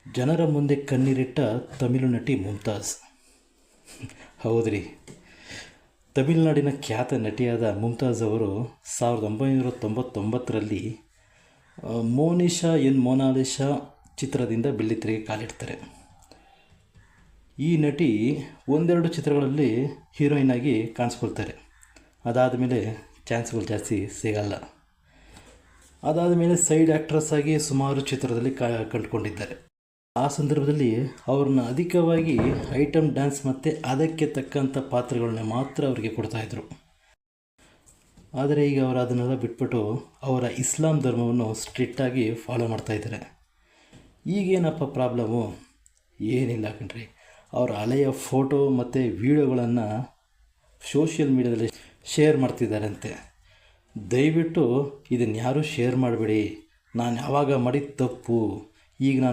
ಜನರ ಮುಂದೆ ಕಣ್ಣೀರಿಟ್ಟ ತಮಿಳು ನಟಿ ಮುಮ್ತಾಜ್. ಹೌದ್ರಿ, ತಮಿಳುನಾಡಿನ ಖ್ಯಾತ ನಟಿಯಾದ ಮುಮ್ತಾಜ್ ಅವರು 1999ರಲ್ಲಿ ಮೋನಿಶಾ ಎನ್ ಮೊನಾಲಿಸಾ ಚಿತ್ರದಿಂದ ಬೆಳ್ಳಿತೆರೆಗೆ ಕಾಲಿಡ್ತಾರೆ. ಈ ನಟಿ ಒಂದೆರಡು ಚಿತ್ರಗಳಲ್ಲಿ ಹೀರೋಯಿನ್ ಆಗಿ ಕಾಣಿಸ್ಕೊಳ್ತಾರೆ. ಅದಾದ ಮೇಲೆ ಚಾನ್ಸ್ಗಳು ಜಾಸ್ತಿ ಸಿಗಲ್ಲ. ಅದಾದ ಮೇಲೆ ಸೈಡ್ ಆ್ಯಕ್ಟ್ರೆಸ್ ಆಗಿ ಸುಮಾರು ಚಿತ್ರದಲ್ಲಿ ಕಂಡುಕೊಂಡಿದ್ದಾರೆ. ಆ ಸಂದರ್ಭದಲ್ಲಿ ಅವ್ರನ್ನ ಅಧಿಕವಾಗಿ ಐಟಮ್ ಡ್ಯಾನ್ಸ್ ಮತ್ತು ಅದಕ್ಕೆ ತಕ್ಕಂಥ ಪಾತ್ರಗಳನ್ನ ಮಾತ್ರ ಅವರಿಗೆ ಕೊಡ್ತಾಯಿದ್ರು. ಆದರೆ ಈಗ ಅವರು ಅದನ್ನೆಲ್ಲ ಬಿಟ್ಬಿಟ್ಟು ಅವರ ಇಸ್ಲಾಂ ಧರ್ಮವನ್ನು ಸ್ಟ್ರಿಕ್ಟಾಗಿ ಫಾಲೋ ಮಾಡ್ತಾಯಿದ್ದಾರೆ. ಈಗೇನಪ್ಪ ಪ್ರಾಬ್ಲಮ್ಮು? ಏನಿಲ್ಲ ಕಣ್ರಿ, ಅವರ ಹಳೆಯ ಫೋಟೋ ಮತ್ತು ವೀಡಿಯೋಗಳನ್ನು ಸೋಷಿಯಲ್ ಮೀಡ್ಯಾದಲ್ಲಿ ಶೇರ್ ಮಾಡ್ತಿದ್ದಾರಂತೆ. ದಯವಿಟ್ಟು ಇದನ್ನು ಯಾರೂ ಶೇರ್ ಮಾಡಬೇಡಿ. ನಾನು ಯಾವಾಗ ಮಾಡಿದ ತಪ್ಪು, ಈಗ ನಾನು